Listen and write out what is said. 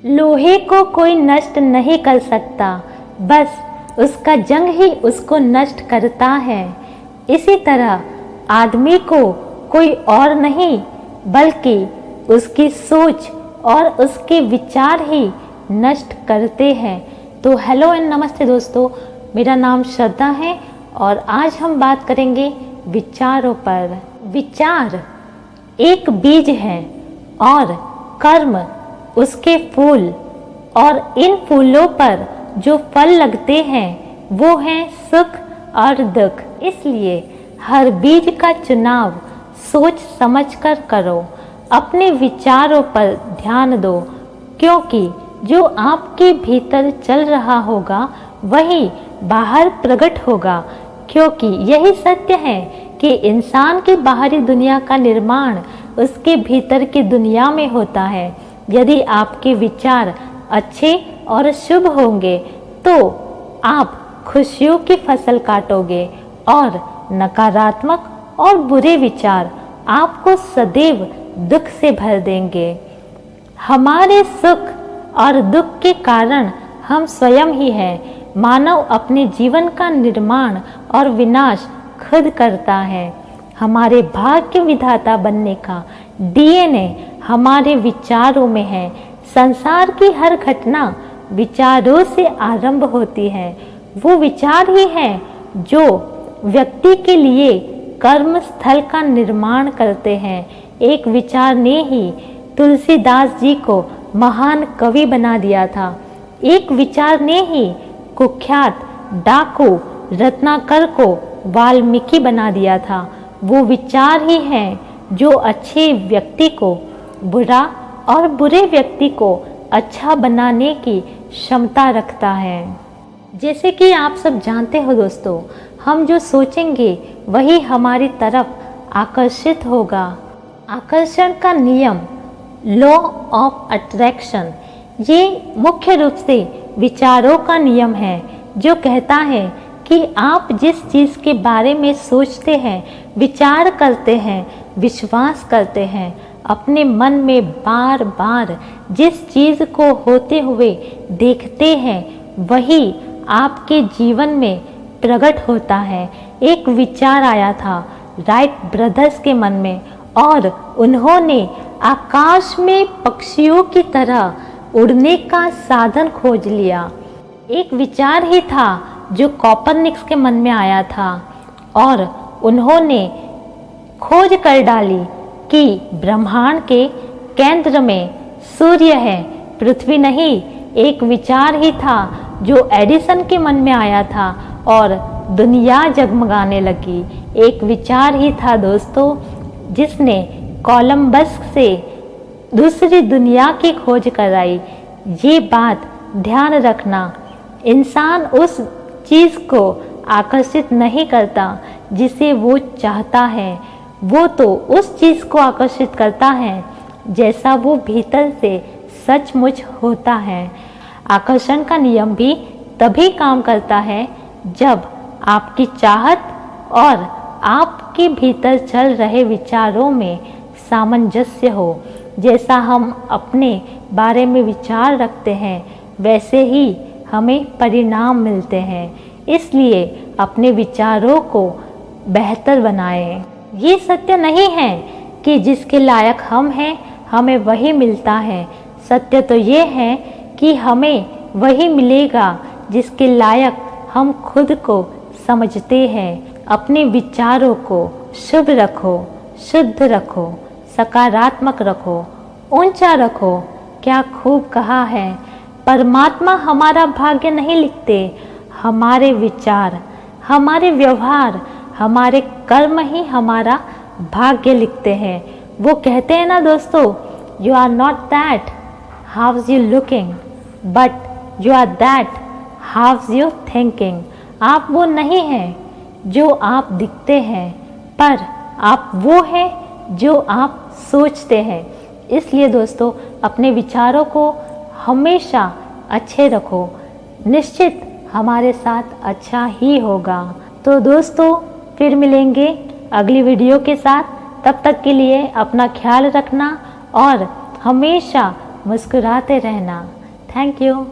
लोहे को कोई नष्ट नहीं कर सकता, बस उसका जंग ही उसको नष्ट करता है। इसी तरह आदमी को कोई और नहीं बल्कि उसकी सोच और उसके विचार ही नष्ट करते हैं। तो हेलो एंड नमस्ते दोस्तों, मेरा नाम श्रद्धा है और आज हम बात करेंगे विचारों पर। विचार एक बीज है और कर्म उसके फूल, और इन फूलों पर जो फल लगते हैं वो हैं सुख और दुख। इसलिए हर बीज का चुनाव सोच समझकर करो, अपने विचारों पर ध्यान दो, क्योंकि जो आपके भीतर चल रहा होगा वही बाहर प्रकट होगा। क्योंकि यही सत्य है कि इंसान की बाहरी दुनिया का निर्माण उसके भीतर की दुनिया में होता है। यदि आपके विचार अच्छे और शुभ होंगे तो आप खुशियों की फसल काटोगे, और नकारात्मक और बुरे विचार आपको सदैव दुख से भर देंगे। हमारे सुख और दुख के कारण हम स्वयं ही हैं। मानव अपने जीवन का निर्माण और विनाश खुद करता है। हमारे भाग्य विधाता बनने का डीएनए हमारे विचारों में है। संसार की हर घटना विचारों से आरंभ होती है। वो विचार ही हैं जो व्यक्ति के लिए कर्म स्थल का निर्माण करते हैं। एक विचार ने ही तुलसीदास जी को महान कवि बना दिया था। एक विचार ने ही कुख्यात डाकू रत्नाकर को वाल्मीकि बना दिया था। वो विचार ही हैं जो अच्छे व्यक्ति को बुरा और बुरे व्यक्ति को अच्छा बनाने की क्षमता रखता है। जैसे कि आप सब जानते हो दोस्तों, हम जो सोचेंगे वही हमारी तरफ आकर्षित होगा। आकर्षण का नियम, लॉ ऑफ अट्रैक्शन, ये मुख्य रूप से विचारों का नियम है जो कहता है कि आप जिस चीज़ के बारे में सोचते हैं, विचार करते हैं, विश्वास करते हैं, अपने मन में बार बार जिस चीज़ को होते हुए देखते हैं वही आपके जीवन में प्रकट होता है। एक विचार आया था राइट ब्रदर्स के मन में, और उन्होंने आकाश में पक्षियों की तरह उड़ने का साधन खोज लिया। एक विचार ही था जो कोपरनिकस के मन में आया था, और उन्होंने खोज कर डाली कि ब्रह्मांड के केंद्र में सूर्य है, पृथ्वी नहीं। एक विचार ही था जो एडिसन के मन में आया था और दुनिया जगमगाने लगी। एक विचार ही था दोस्तों जिसने कोलंबस से दूसरी दुनिया की खोज कराई। ये बात ध्यान रखना, इंसान उस चीज़ को आकर्षित नहीं करता जिसे वो चाहता है, वो तो उस चीज़ को आकर्षित करता है जैसा वो भीतर से सचमुच होता है। आकर्षण का नियम भी तभी काम करता है जब आपकी चाहत और आपके भीतर चल रहे विचारों में सामंजस्य हो। जैसा हम अपने बारे में विचार रखते हैं वैसे ही हमें परिणाम मिलते हैं। इसलिए अपने विचारों को बेहतर बनाएं। ये सत्य नहीं है कि जिसके लायक हम हैं हमें वही मिलता है। सत्य तो ये है कि हमें वही मिलेगा जिसके लायक हम खुद को समझते हैं। अपने विचारों को शुभ रखो, शुद्ध रखो, सकारात्मक रखो, ऊंचा रखो। क्या खूब कहा है। परमात्मा हमारा भाग्य नहीं लिखते, हमारे विचार, हमारे व्यवहार, हमारे कर्म ही हमारा भाग्य लिखते हैं। वो कहते हैं ना दोस्तों, you are not that how's you looking, but you are that how's you thinking. आप वो नहीं हैं जो आप दिखते हैं, पर आप वो हैं जो आप सोचते हैं। इसलिए दोस्तों अपने विचारों को हमेशा अच्छे रखो, निश्चित हमारे साथ अच्छा ही होगा। तो दोस्तों फिर मिलेंगे अगली वीडियो के साथ। तब तक के लिए अपना ख्याल रखना और हमेशा मुस्कुराते रहना। Thank you.